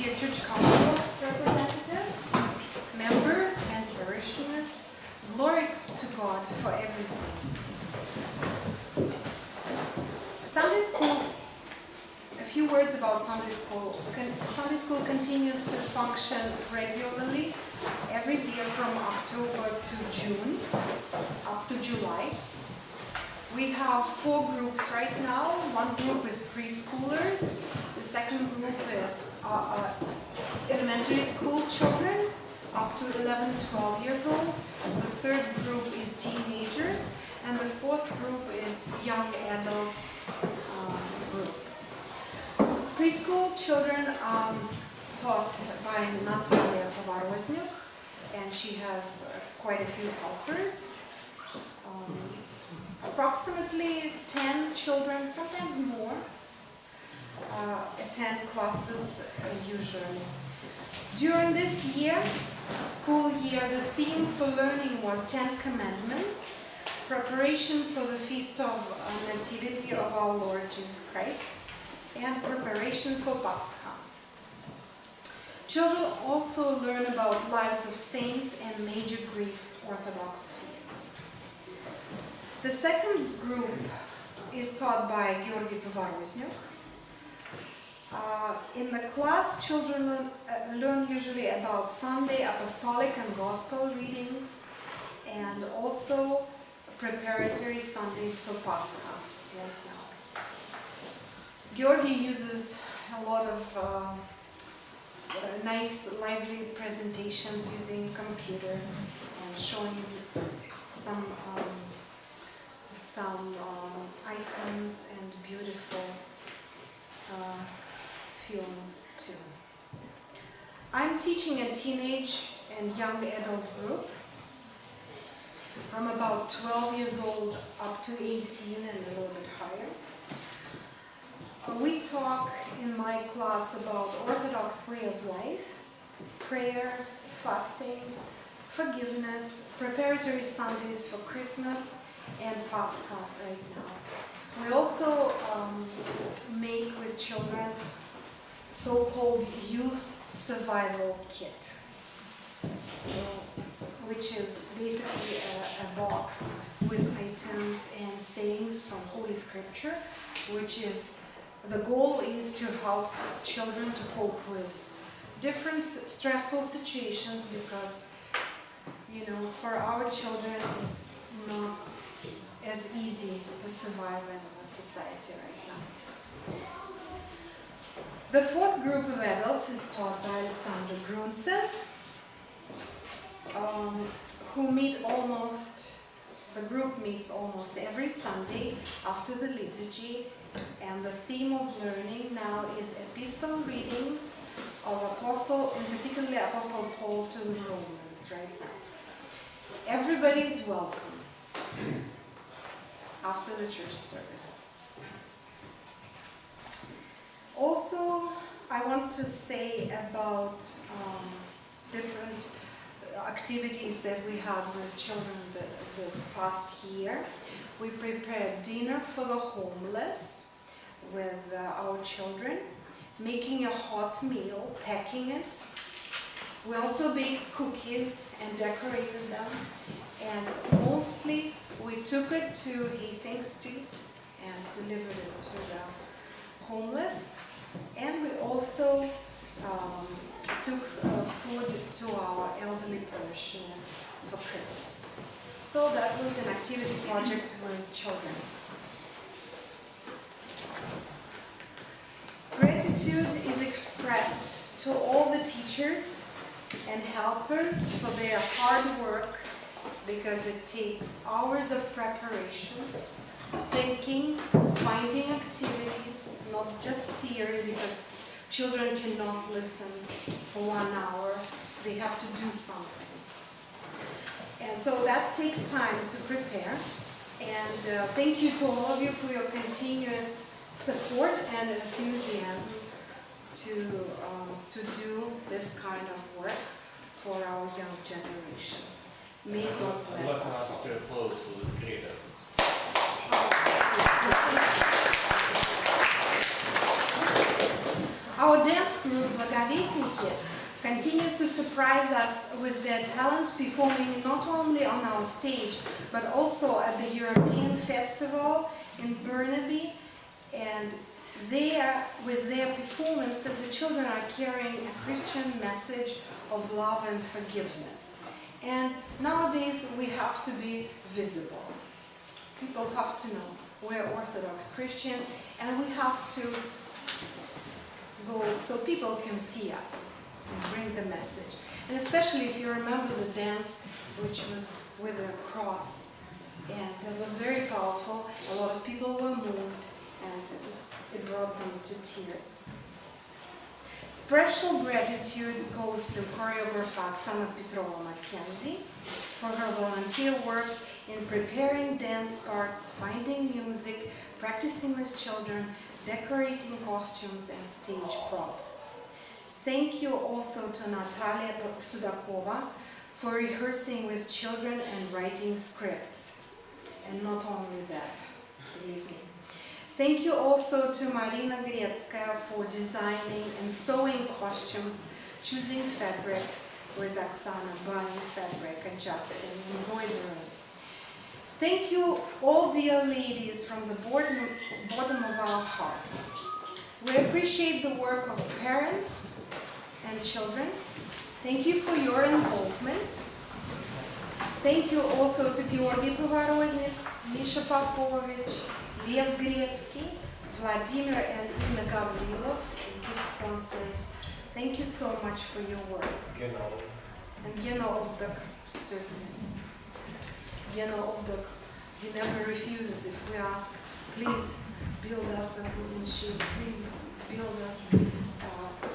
dear church council representatives, members and parishioners, glory to God for everything. Sunday school, a few words about Sunday school. Sunday school continues to function regularly every year from October to June, up to July. We have 4 groups right now. One group is preschoolers. The second group is elementary school children up to 11, 12 years old. The third group is teenagers. And the fourth group is young adults group. Preschool children taught by Natalia Kovaroznyuk, and she has quite a few helpers. Approximately 10 children, sometimes more, attend classes usually. During this school year, the theme for learning was 10 Commandments, preparation for the Feast of Nativity of our Lord Jesus Christ, and preparation for Pascha. Children also learn about lives of saints and major Greek Orthodox feasts. The second group is taught by Georgi Povaroznyuk. In the class, children learn usually about Sunday apostolic and gospel readings, and also preparatory Sundays for Pascha right now. Georgi uses a lot of nice, lively presentations using computer and showing some icons and beautiful films too. I'm teaching a teenage and young adult group from about 12 years old up to 18 and a little bit higher. We talk in my class about Orthodox way of life, prayer, fasting, forgiveness, preparatory Sundays for Christmas, and Pascha right now. We also make with children so-called youth survival kit, which is basically a box with items and sayings from Holy Scripture, which is, the goal is to help children to cope with different stressful situations, because, for our children it's not as easy to survive in the society right now. The fourth group of adults is taught by Alexander Gruntsev, the group meets almost every Sunday after the liturgy, and the theme of learning now is epistle readings of and particularly Apostle Paul to the Romans right now. Everybody is welcome after the church service. Also, I want to say about different activities that we had with children this past year. We prepared dinner for the homeless with our children, making a hot meal, packing it. We also baked cookies and decorated them, and mostly we took it to Hastings Street and delivered it to the homeless, and we also took food to our elderly parishioners for Christmas. So that was an activity project with children. Gratitude is expressed to all the teachers and helpers for their hard work, because it takes hours of preparation, thinking, finding activities, not just theory, because children cannot listen for 1 hour. They have to do something. And so that takes time to prepare. And thank you to all of you for your continuous support and enthusiasm to do this kind of work for our young generation. May God bless us all. I'd like to ask you to close for this great effort. Our dance group, Благовестники, continues to surprise us with their talent, performing not only on our stage, but also at the European Festival in Burnaby. And with their performances, the children are carrying a Christian message of love and forgiveness. And nowadays we have to be visible. People have to know we're Orthodox Christian, and we have to go so people can see us and bring the message. And especially if you remember the dance, which was with a cross, and that was very powerful. A lot of people were moved, and it brought them to tears. Special gratitude goes to choreographer Oksana Petrova Mackenzie for her volunteer work in preparing dance parts, finding music, practicing with children, decorating costumes and stage props. Thank you also to Natalia Sudakova for rehearsing with children and writing scripts. And not only that, believe me. Thank you also to Marina Gretskaya for designing and sewing costumes, choosing fabric with Oksana, buying fabric, adjusting, embroidering. Thank you, all dear ladies, from the bottom of our hearts. We appreciate the work of parents and children. Thank you for your involvement. Thank you also to Georgi Povaroznik, Misha Popovich, Lev Gretsky, Vladimir and Ina Gavrilov as gift sponsors. Thank you so much for your work. And Geno Ovdak, certainly. Geno Ovdak, he never refuses if we ask, please build us a wooden shoe, please build us.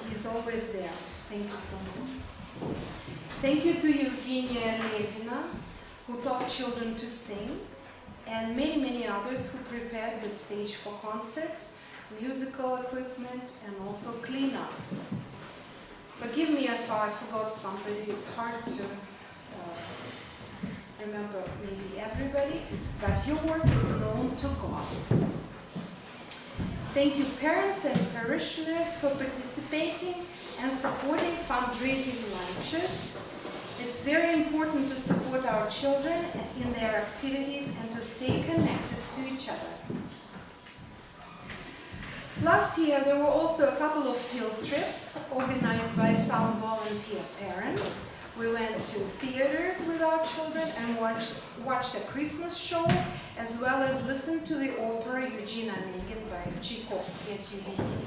He's always there. Thank you so much. Thank you to Evgenia Levina, who taught children to sing, and many, many others who prepared the stage for concerts, musical equipment, and also cleanups. Forgive me if I forgot somebody. It's hard to remember maybe everybody, but your work is known to God. Thank you, parents and parishioners, for participating and supporting fundraising lunches. It's very important to support our children in their activities and to stay connected to each other. Last year, there were also a couple of field trips organized by some volunteer parents. We went to theaters with our children and watched a Christmas show, as well as listened to the opera Eugene Onegin by Tchaikovsky at UBC.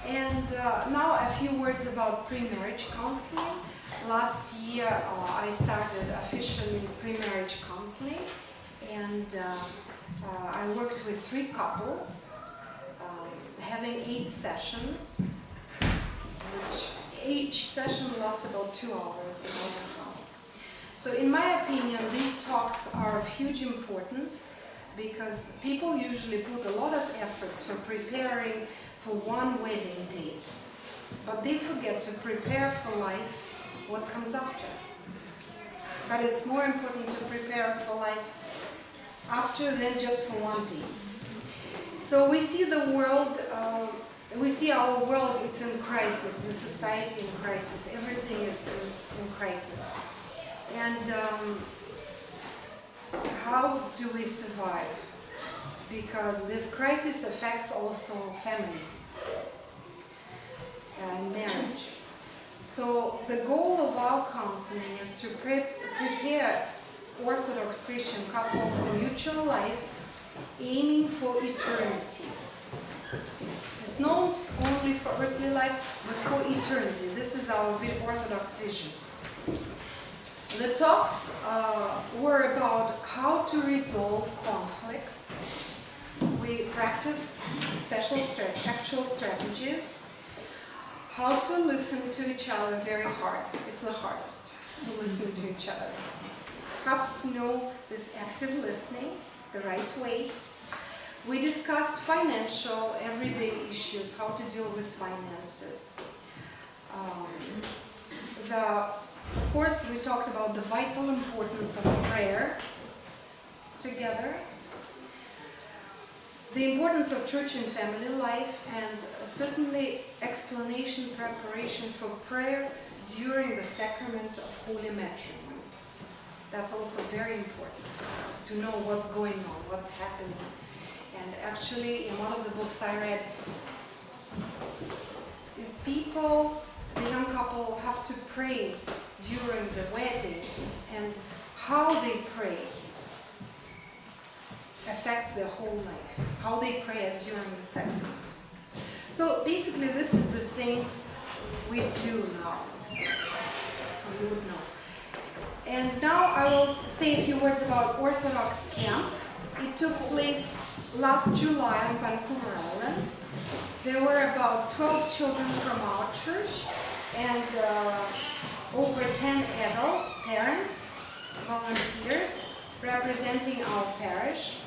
And now a few words about pre-marriage counseling. Last year I started officially pre-marriage counseling, and I worked with 3 couples, having 8 sessions, which each session lasts about 2 hours, an hour and a half. So in my opinion, these talks are of huge importance because people usually put a lot of efforts for preparing for one wedding day, but they forget to prepare for life, what comes after. But it's more important to prepare for life after than just for one day. So we see the world, we see our world, it's in crisis, the society in crisis, everything is in crisis. And how do we survive? Because this crisis affects also family and marriage. So the goal of our counseling is to prepare Orthodox Christian couple for mutual life, aiming for eternity. It's not only for earthly life, but for eternity. This is our Orthodox vision. The talks were about how to resolve conflicts. We practiced actual strategies. How to listen to each other, very hard. It's the hardest to listen to each other. Have to know this active listening the right way. We discussed financial, everyday issues, how to deal with finances. Of course, we talked about the vital importance of prayer together. the importance of church and family life, and certainly explanation, preparation for prayer during the sacrament of holy matrimony. That's also very important to know what's going on, what's happening. And actually, in one of the books I read, people, the young couple, have to pray during the wedding, and how they pray affects their whole life, how they pray during the sacrament. So basically this is the things we do now, so you would know. And now I will say a few words about Orthodox camp. It took place last July on Vancouver Island. There were about 12 children from our church and over 10 adults, parents, volunteers representing our parish.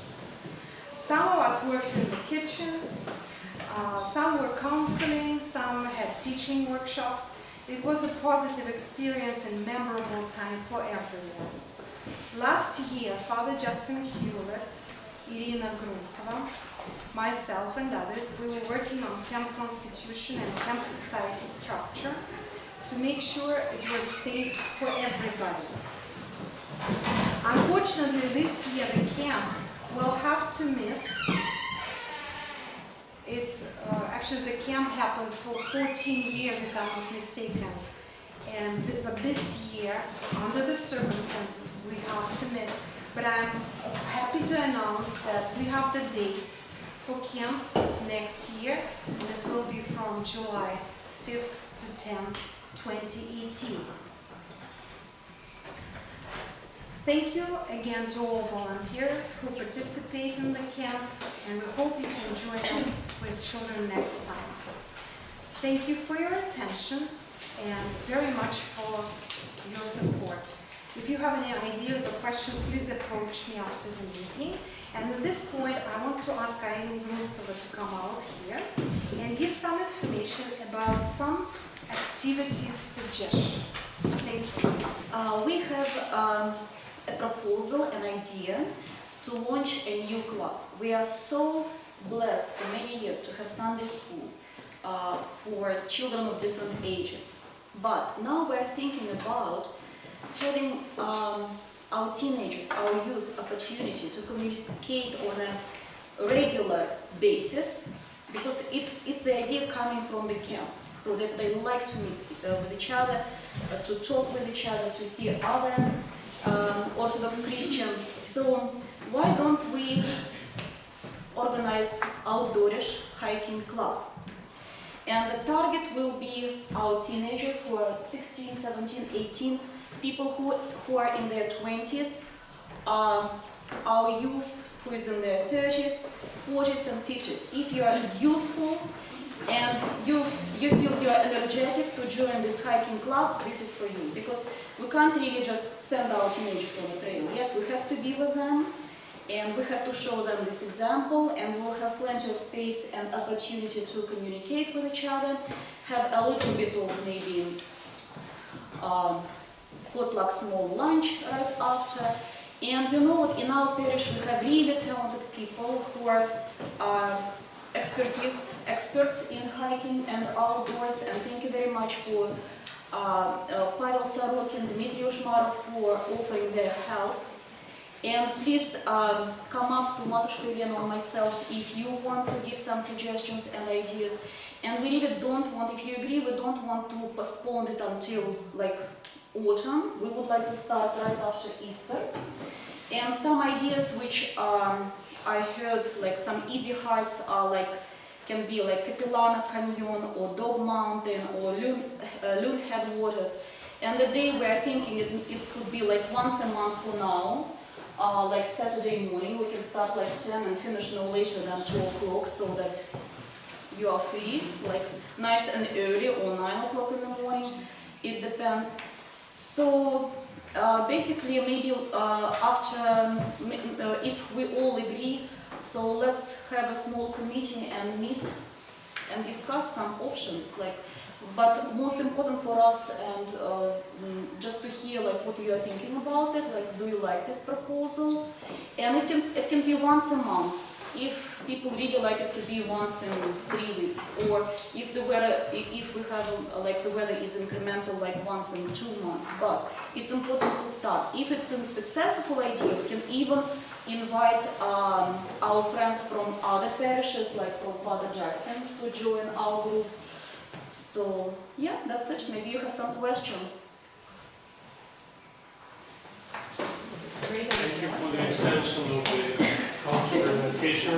Some of us worked in the kitchen, some were counseling, some had teaching workshops. It was a positive experience and memorable time for everyone. Last year, Father Justin Hewlett, Irina Gruntsova, myself and others, we were working on camp constitution and camp society structure to make sure it was safe for everybody. Unfortunately, this year the camp will have to miss it. Actually, the camp happened for 14 years, if I'm not mistaken. But this year, under the circumstances, we have to miss. But I'm happy to announce that we have the dates for camp next year, and it will be from July 5th to 10th, 2018. Thank you again to all volunteers who participate in the camp, and we hope you can join us with children next time. Thank you for your attention and very much for your support. If you have any ideas or questions, please approach me after the meeting. And at this point, I want to ask Elena to come out here and give some information about some activities suggestions. Thank you. We have a proposal, an idea to launch a new club. We are so blessed for many years to have Sunday school for children of different ages. But now we're thinking about having our teenagers, our youth, opportunity to communicate on a regular basis, because it's the idea coming from the camp, so that they like to meet with each other, to talk with each other, to see other Orthodox Christians. So why don't we organize outdoorish hiking club? And the target will be our teenagers who are 16, 17, 18, people who are in their 20s, our youth who is in their 30s, 40s and 50s. If you are youthful and you feel you are energetic to join this hiking club, this is for you. Because we can't really just send our teenagers on the trail. Yes, we have to be with them, and we have to show them this example, and we'll have plenty of space and opportunity to communicate with each other, have a little bit of maybe potluck small lunch right after. And you know what, in our parish we have really talented people who are experts in hiking and outdoors, and thank you very much for Pavel Sorokin, Dmitry Ushmarov for offering their help. And please come up to Matushka, Elena, or myself if you want to give some suggestions and ideas. And we really don't want, if you agree, we don't want to postpone it until like autumn. We would like to start right after Easter. And some ideas which I heard, like some easy hikes are like, can be like Capilano Canyon or Dog Mountain or Loon Headwaters. And the day we're thinking is it could be like once a month for now, like Saturday morning. We can start like 10 and finish no later than 2 o'clock, so that you are free, like nice and early, or 9 o'clock in the morning. It depends. So basically maybe after, if we all agree, so let's have a small committee and meet and discuss some options. Like, but most important for us, and just to hear like what you are thinking about it. Like, do you like this proposal? And it can be once a month. if people really like it to be once in 3 weeks, or if the weather, if we have like the weather is incremental, like once in 2 months. But it's important to start. If it's a successful idea, we can even invite our friends from other parishes, like from Father Justin, to join our group. So yeah, that's it. Maybe you have some questions. Thank you for the extension of the culture and education